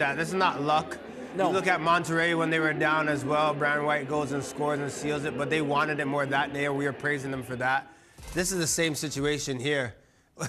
Yeah, this is not luck. No. You look at Monterrey when they were down as well. Brandon White goes and scores and seals it, but they wanted it more that day, and we were praising them for that. This is the same situation here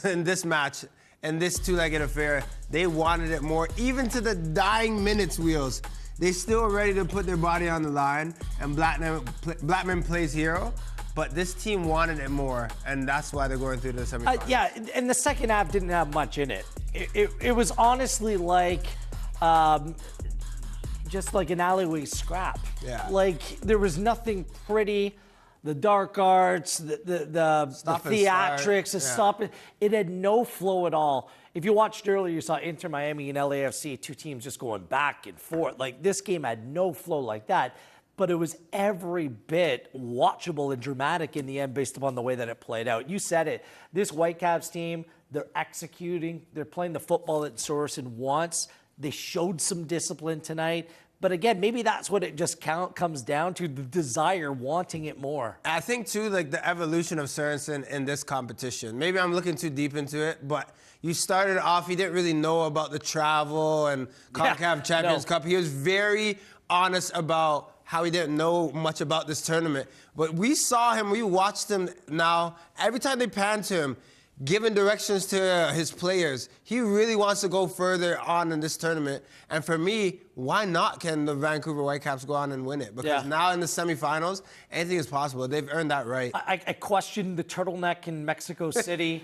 in this match and this two-legged affair. They wanted it more, even to the dying minutes, Wheels. They still were ready to put their body on the line, and Blackman plays hero. But this team wanted it more, and that's why they're going through the semifinals. Yeah, and the second half didn't have much in it. It was honestly like just like an alleyway scrap. Yeah. Like there was nothing pretty. The dark arts, the theatrics, the stop. It had no flow at all. If you watched earlier, you saw Inter Miami and LAFC, two teams just going back and forth. Like this game had no flow like that. But it was every bit watchable and dramatic in the end based upon the way that it played out. You said it. This Whitecaps team, they're executing. They're playing the football that Sorensen wants. They showed some discipline tonight. But again, maybe that's what it just comes down to, the desire, wanting it more. I think, too, like the evolution of Sorensen in this competition. Maybe I'm looking too deep into it, but you started off, you didn't really know about the travel and Concacaf Champions Cup. He was very honest about how he didn't know much about this tournament. But we saw him, we watched him now. Every time they pan to him, giving directions to his players, he really wants to go further on in this tournament. And for me, why not can the Vancouver Whitecaps go on and win it? Because now in the semifinals, anything is possible. They've earned that right. I questioned the turtleneck in Mexico City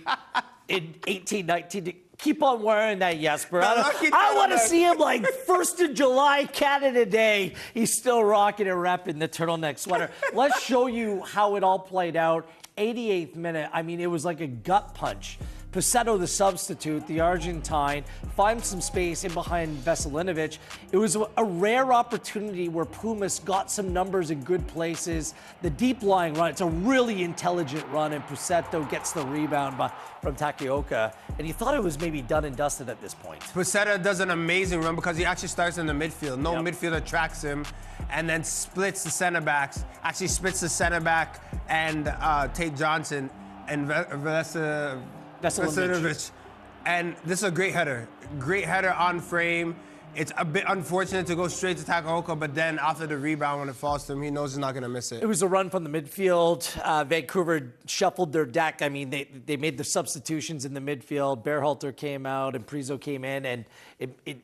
in 1819. Keep on wearing that, Jesper. I want to see him like 1st of July, Canada Day. He's still rocking and repping the turtleneck sweater. Let's show you how it all played out. 88th minute, I mean, it was like a gut punch. Pusetto, the substitute, the Argentine, finds some space in behind Veselinovic. It was a rare opportunity where Pumas got some numbers in good places. The deep lying run, it's a really intelligent run, and Pusetto gets the rebound from Takioka. And you thought it was maybe done and dusted at this point. Pusetto does an amazing run because he actually starts in the midfield. No midfielder tracks him, and then splits the center backs. Actually splits the center back and Tate Johnson and Veselinovic. And this is a great header. Great header on frame. It's a bit unfortunate to go straight to Takioka, but then after the rebound, when it falls to him, he knows he's not going to miss it. It was a run from the midfield. Vancouver shuffled their deck. I mean, they made the substitutions in the midfield. Berhalter came out and Priso came in, and they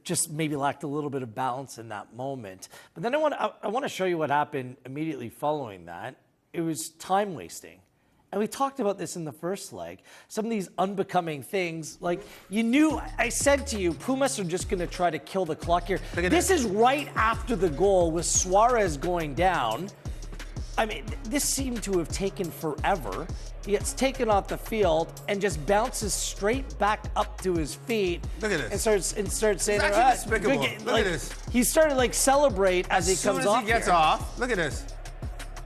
just maybe lacked a little bit of balance in that moment. But then I want to show you what happened immediately following that. It was time wasting. And we talked about this in the first leg. Some of these unbecoming things, like you knew, I said to you, Pumas are just going to try to kill the clock here. This is right after the goal with Suarez going down. I mean, this seemed to have taken forever. He gets taken off the field and just bounces straight back up to his feet. Look at this. And starts saying, it's actually despicable. Look at this. He started like celebrate as he comes off. As soon as he gets off, look at this.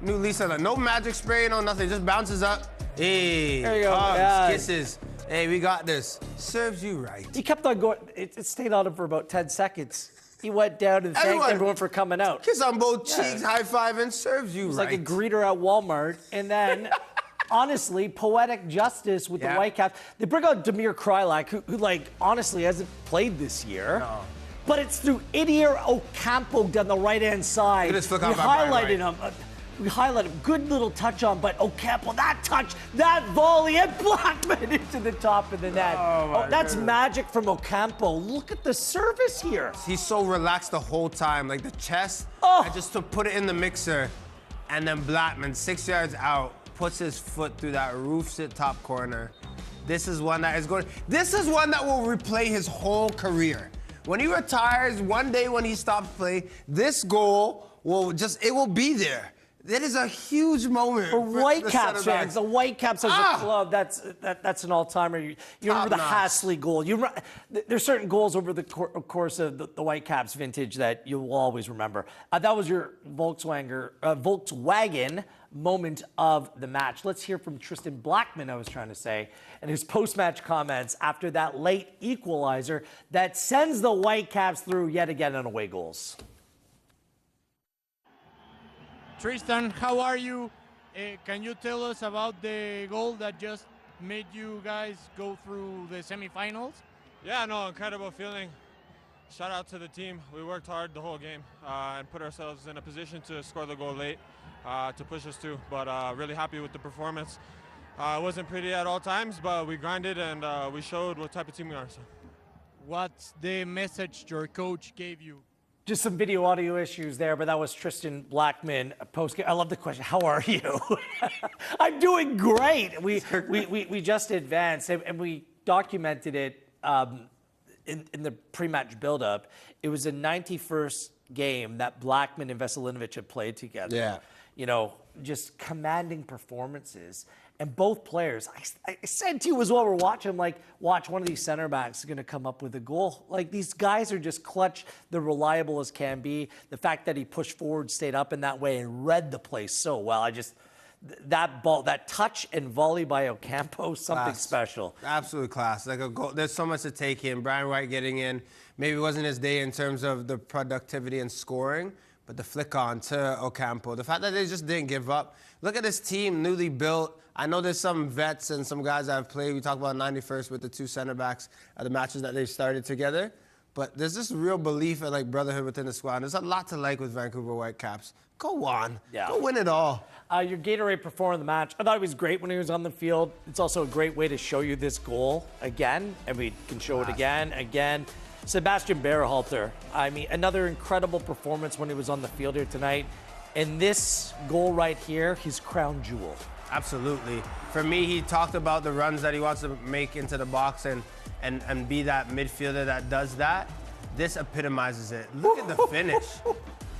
New Lisa, no magic spray, no nothing, just bounces up. Hey, there you go. Hugs, kisses. Hey, we got this. Serves you right. He kept on going. It stayed on him for about 10 seconds. He went down and thanked everyone for coming out. Kiss on both cheeks, high five, and serves you right. It's like a greeter at Walmart. And then, honestly, poetic justice with the Whitecaps. They bring out Damir Krylak, who like, honestly hasn't played this year. No. But it's through Idir Ocampo down the right-hand side. We highlighted him. We highlighted him. Good little touch on, but Ocampo, that touch, that volley, and Blackman into the top of the net. That's magic from Ocampo. Look at the service here. He's so relaxed the whole time, like the chest. And just to put it in the mixer, and then Blackman, 6 yards out, puts his foot through that roofs it top corner. This is one that is going. This is one that will replay his whole career. When he retires, one day when he stops playing, this goal will it will be there. That is a huge moment for Whitecaps fans. The Whitecaps as a club, that's an all-timer. You remember the Hasley goal. There's certain goals over the course of the Whitecaps vintage that you will always remember. That was your Volkswagen moment of the match. Let's hear from Tristan Blackman, I was trying to say, and his post-match comments after that late equalizer that sends the Whitecaps through yet again on away goals. Tristan, how are you? Can you tell us about the goal that just made you guys go through the semifinals? Yeah, no, incredible feeling. Shout out to the team. We worked hard the whole game and put ourselves in a position to score the goal late to push us to. But really happy with the performance. It wasn't pretty at all times, but we grinded and we showed what type of team we are. So. What's the message your coach gave you? Just some video audio issues there, but that was Tristan Blackman post. I love the question. How are you? I'm doing great. We just advanced and we documented it in the pre-match build-up. It was the 91st game that Blackman and Veselinovic had played together. Yeah. You know, just commanding performances. And both players, I said to you as well, we're watching, I'm like, watch, one of these center backs is going to come up with a goal. Like, these guys are just clutch, they're reliable as can be. The fact that he pushed forward, stayed up in that way, and read the play so well. That ball, that touch and volley by Ocampo, something special. Absolute class. Like a goal. There's so much to take in. Brian White getting in. Maybe it wasn't his day in terms of the productivity and scoring, but the flick on to Ocampo. The fact that they just didn't give up. Look at this team, newly built. I know there's some vets and some guys that have played. We talked about 91st with the two center backs at the matches that they've started together. But there's this real belief and like brotherhood within the squad. There's a lot to like with Vancouver Whitecaps. Go on. Yeah. Go win it all. Your Gatorade performer of the match, I thought he was great when he was on the field. It's also a great way to show you this goal again, and we can show it again. Sebastian Berhalter, I mean, another incredible performance when he was on the field here tonight. And this goal right here, his crown jewel. Absolutely. For me, he talked about the runs that he wants to make into the box and be that midfielder that does that. This epitomizes it. Look at the finish.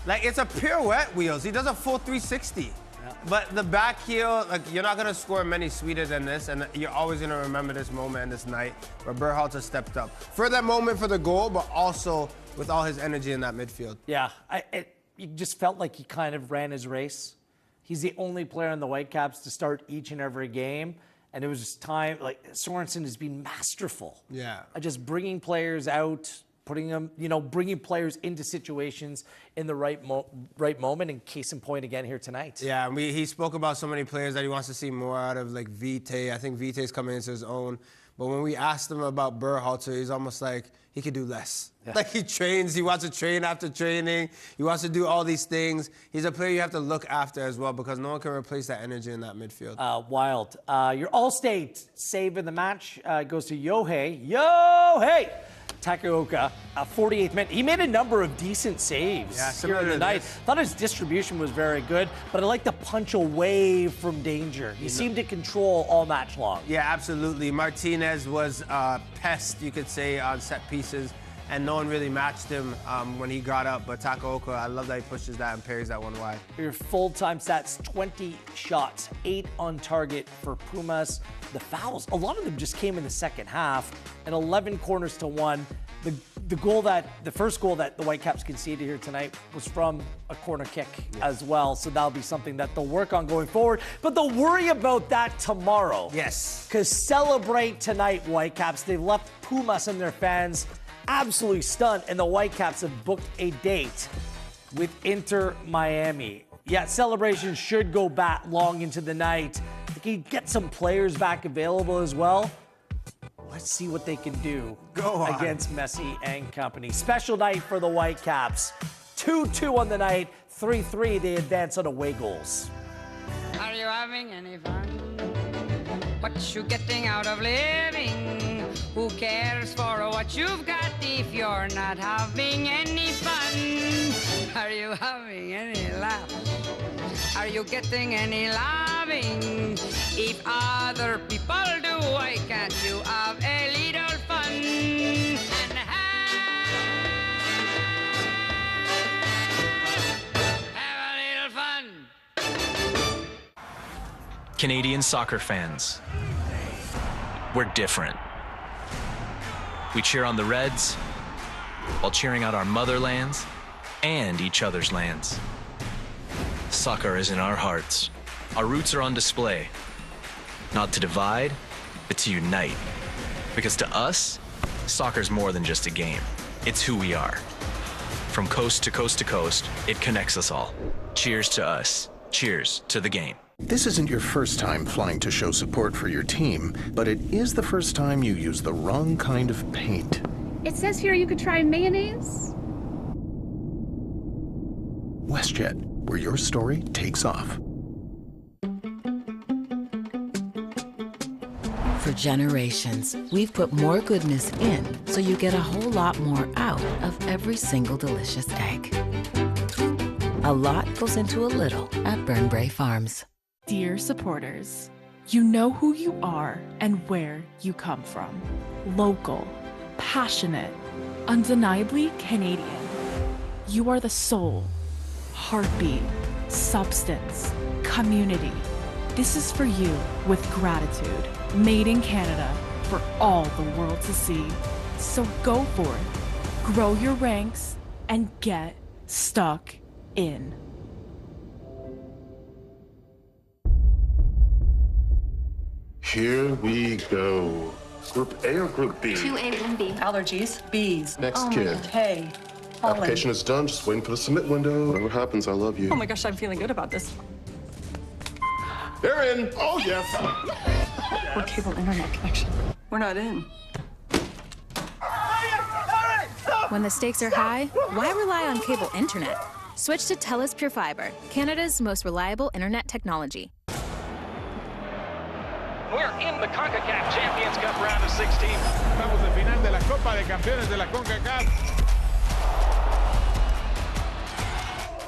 Like, it's a pirouette wheels. He does a full 360. Yeah. But the back heel, like, you're not going to score many sweeter than this, and you're always going to remember this moment and this night where Berhalter stepped up. For that moment for the goal, but also with all his energy in that midfield. Yeah, it just felt like he kind of ran his race. He's the only player in the Whitecaps to start each and every game. And it was just time, like, Sorensen has been masterful. Yeah. Just bringing players out, putting them, bringing players into situations in the right moment, and case in point again here tonight. Yeah, and he spoke about so many players that he wants to see more out of, like Vite. I think Vite's coming into his own. But when we asked him about Berhalter, he's almost like he could do less. Yeah. Like, he trains, he wants to train after training, he wants to do all these things. He's a player you have to look after as well, because no one can replace that energy in that midfield. Wild. Your All-State save in the match goes to Yohei Takaoka, 48th minute. He made a number of decent saves here in the night. Thought his distribution was very good, but I like the punch away from danger. He seemed to control all match long. Yeah, absolutely. Martinez was a pest, you could say, on set pieces, and no one really matched him when he got up. But Takaoka, I love that he pushes that and parries that one wide. Your full-time stats, 20 shots, 8 on target for Pumas. The fouls, a lot of them just came in the second half, and 11 corners to 1. The first goal that the Whitecaps conceded here tonight was from a corner kick as well. So that'll be something that they'll work on going forward. But they'll worry about that tomorrow. Yes. Because celebrate tonight, Whitecaps. They've left Pumas and their fans absolutely stunned, and the Whitecaps have booked a date with Inter Miami. Yeah, celebrations should go back long into the night. They can get some players back available as well. Let's see what they can do against Messi and company. Special night for the Whitecaps. 2-2 on the night, 3-3. They advance on away goals. Are you having any fun? What you getting out of living? Who cares for what you've got if you're not having any fun? Are you having any laughs? Are you getting any loving? If other people do, why can't you have a little fun? And have a little fun. Canadian soccer fans, we're different. We cheer on the Reds while cheering out our motherlands and each other's lands. Soccer is in our hearts. Our roots are on display. Not to divide, but to unite. Because to us, soccer's more than just a game. It's who we are. From coast to coast to coast, it connects us all. Cheers to us. Cheers to the game. This isn't your first time flying to show support for your team, but it is the first time you use the wrong kind of paint. It says here you could try mayonnaise. WestJet, where your story takes off. For generations, we've put more goodness in so you get a whole lot more out of every single delicious egg. A lot goes into a little at Burnbrae Farms. Dear supporters, you know who you are and where you come from. Local, passionate, undeniably Canadian. You are the soul, heartbeat, substance, community. This is for you with gratitude, made in Canada for all the world to see. So go for it, grow your ranks, and get stuck in. Here we go. Group A or Group B? 2A, 1B. Allergies, bees. Next kid. Hey, pollen. Application is done. Just waiting for the submit window. Whatever happens, I love you. Oh my gosh, I'm feeling good about this. They're in. Oh, yes. What cable internet connection? We're not in. When the stakes are high, why rely on cable internet? Switch to TELUS Pure Fiber, Canada's most reliable internet technology. We're in the Concacaf Champions Cup round of 16. Estamos en final de la Copa de Campeones de la Concacaf.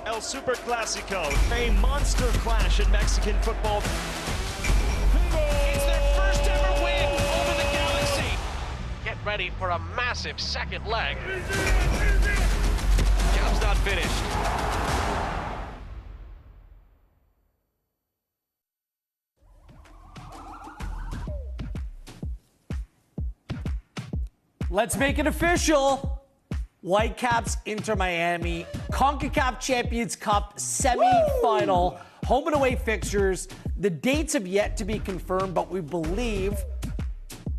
El Super Clásico, a monster clash in Mexican football. It's their first ever win over the Galaxy. Get ready for a massive second leg. Job's not finished. Let's make it official. Whitecaps, Inter Miami, Concacaf Champions Cup semifinal, home and away fixtures. The dates have yet to be confirmed, but we believe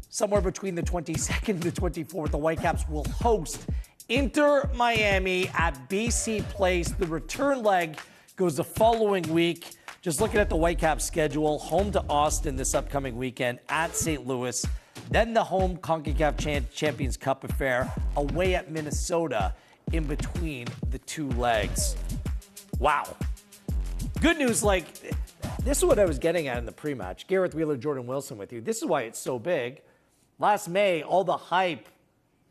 somewhere between the 22nd and the 24th, the Whitecaps will host Inter Miami at BC Place. The return leg goes the following week. Just looking at the Whitecaps schedule, home to Austin this upcoming weekend, at St. Louis. Then the home Concacaf Champions Cup affair, away at Minnesota, in between the two legs. Wow. Good news, like, this is what I was getting at in the pre-match. Gareth Wheeler, Jordan Wilson with you. This is why it's so big. Last May, all the hype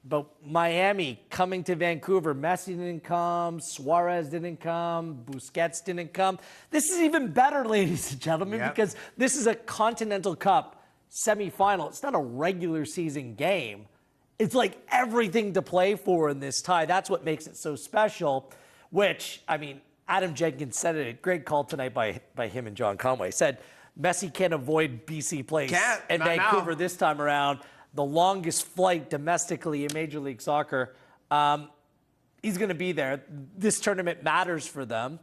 about Miami coming to Vancouver. Messi didn't come, Suarez didn't come, Busquets didn't come. This is even better, ladies and gentlemen, because this is a Continental Cup semifinal. It's not a regular season game. It's like everything to play for in this tie. That's what makes it so special, which, I mean, Adam Jenkins said it, a great call tonight by him and John Conway, said Messi can't avoid BC Place and Vancouver this time around. The longest flight domestically in Major League Soccer. He's going to be there. This tournament matters for them.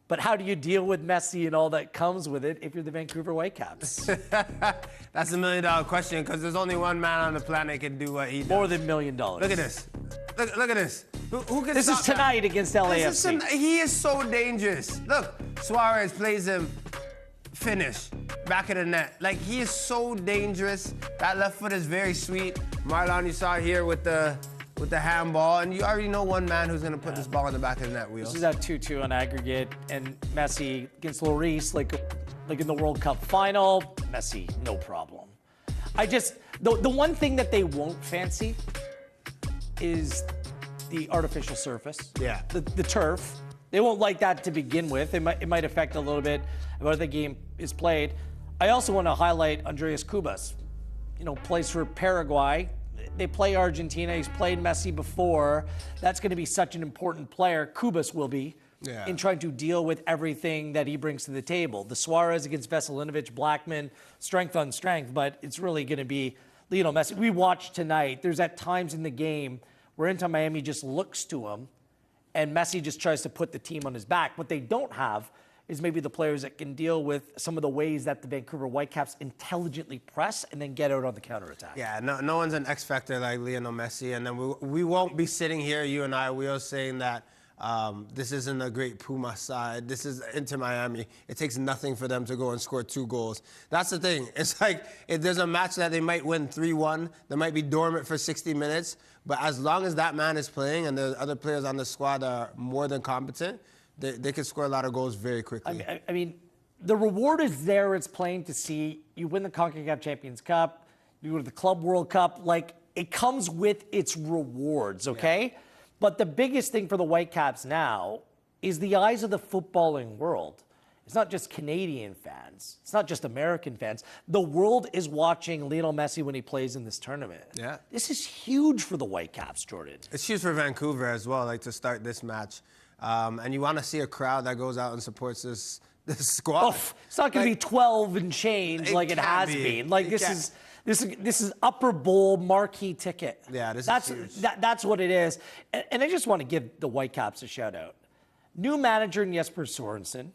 But how do you deal with Messi and all that comes with it if you're the Vancouver Whitecaps? That's $1 million question, because there's only one man on the planet can do what he does. More than $1 million. Look at this. Look at this. Who can This is tonight against LAFC. He is so dangerous. Look, Suarez plays him, finish, back of the net. Like, he is so dangerous. That left foot is very sweet. Marlon, you saw here with the handball, and you already know one man who's going to put this ball in the back of the net, Wheels. This is at 2-2 on aggregate, and Messi against Lloris, like in the World Cup final, Messi, no problem. The one thing that they won't fancy is the artificial surface. Yeah. The turf. They won't like that to begin with. It might affect a little bit of how the game is played. I also want to highlight Andreas Cubas. Plays for Paraguay. They play Argentina. He's played Messi before. That's going to be such an important player. Cubas will be in trying to deal with everything that he brings to the table. The Suarez against Veselinovic, Blackman, strength on strength, but it's really going to be Lionel Messi. We watched tonight. There's at times in the game where Inter Miami just looks to him, and Messi just tries to put the team on his back. What they don't have is maybe the players that can deal with some of the ways that the Vancouver Whitecaps intelligently press and then get out on the counterattack. Yeah, no one's an X factor like Lionel Messi, and then we won't be sitting here, you and I, Wheels, saying that This isn't a great Puma side. This is Inter Miami. It takes nothing for them to go and score 2 goals. That's the thing. It's like if there's a match that they might win 3-1, they might be dormant for 60 minutes, but as long as that man is playing and the other players on the squad are more than competent, they can score a lot of goals very quickly. I mean, the reward is there. It's plain to see. You win the Concacaf Champions Cup, you go to the Club World Cup. Like, it comes with its rewards, okay? Yeah. But the biggest thing for the Whitecaps now is the eyes of the footballing world. It's not just Canadian fans. It's not just American fans. The world is watching Lionel Messi when he plays in this tournament. Yeah. This is huge for the Whitecaps, Jordan. It's huge for Vancouver as well, like to start this match. And you want to see a crowd that goes out and supports this squad. Oh, it's not going to be 12 and change like it has been. Like this is upper bowl marquee ticket. Yeah, is huge. That's what it is. And I just want to give the Whitecaps a shout out. New manager Jesper Sorensen.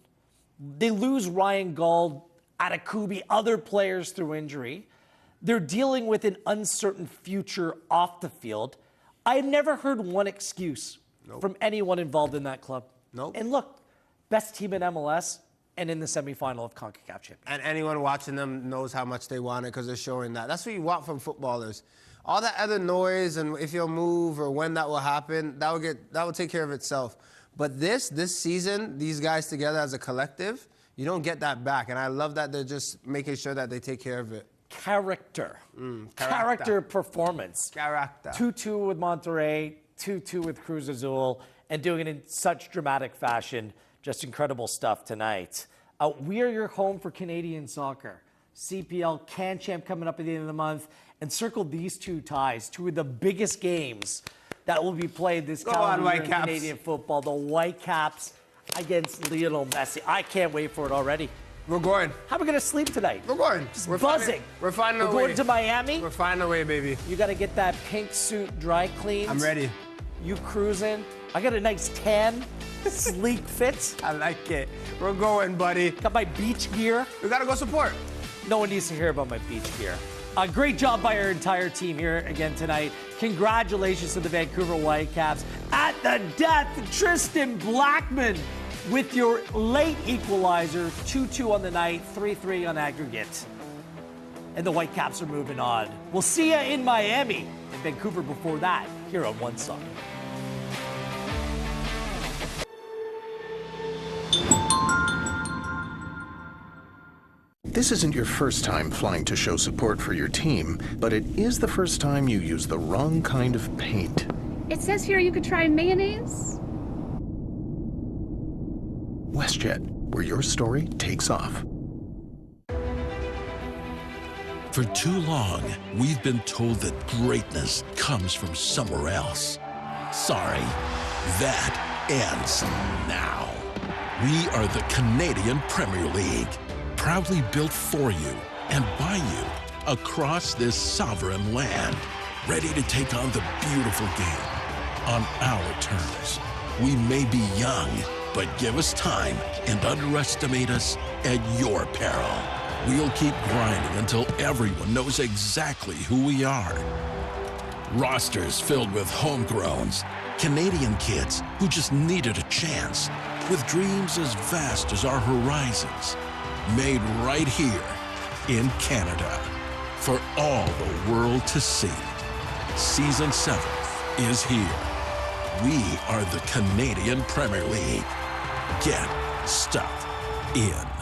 They lose Ryan Gauld, Atakubi, other players through injury. They're dealing with an uncertain future off the field. I've never heard one excuse from anyone involved in that club. And look, best team in MLS and in the semifinal of Concacaf Champions. And anyone watching them knows how much they want it because they're showing that. That's what you want from footballers. All that other noise and if you'll move or when that will happen, that will take care of itself. But this season, these guys together as a collective, you don't get that back. And I love that they're just making sure that they take care of it. Character performance. Character. 2-2 with Monterrey, 2-2 with Cruz Azul, and doing it in such dramatic fashion. Just incredible stuff tonight. We are your home for Canadian soccer. CPL Can Champ coming up at the end of the month. And circle these 2 ties, 2 of the biggest games that will be played this calendar year in Canadian football. The Whitecaps against Lionel Messi. I can't wait for it already. We're going. How are we going to sleep tonight? We're going. Just buzzing. We're finding a way. We're going to Miami. We're finding a way, baby. You got to get that pink suit dry cleaned. I'm ready. You cruising. I got a nice tan, sleek fit. I like it. We're going, buddy. Got my beach gear. We got to go support. No one needs to hear about my beach gear. Great job by our entire team here again tonight. Congratulations to the Vancouver Whitecaps. At the death, Tristan Blackman with your late equalizer. 2-2 on the night, 3-3 on aggregate. And the Whitecaps are moving on. We'll see you in Miami and Vancouver before that here on One Song. This isn't your first time flying to show support for your team, but it is the first time you use the wrong kind of paint. It says here you could try mayonnaise. WestJet, where your story takes off. For too long, we've been told that greatness comes from somewhere else. Sorry, that ends now. We are the Canadian Premier League. Proudly built for you and by you across this sovereign land, ready to take on the beautiful game on our terms. We may be young, but give us time and underestimate us at your peril. We'll keep grinding until everyone knows exactly who we are. Rosters filled with homegrowns, Canadian kids who just needed a chance, with dreams as vast as our horizons. Made right here in Canada for all the world to see. Season 7 is here. We are the Canadian Premier League. Get stuck in.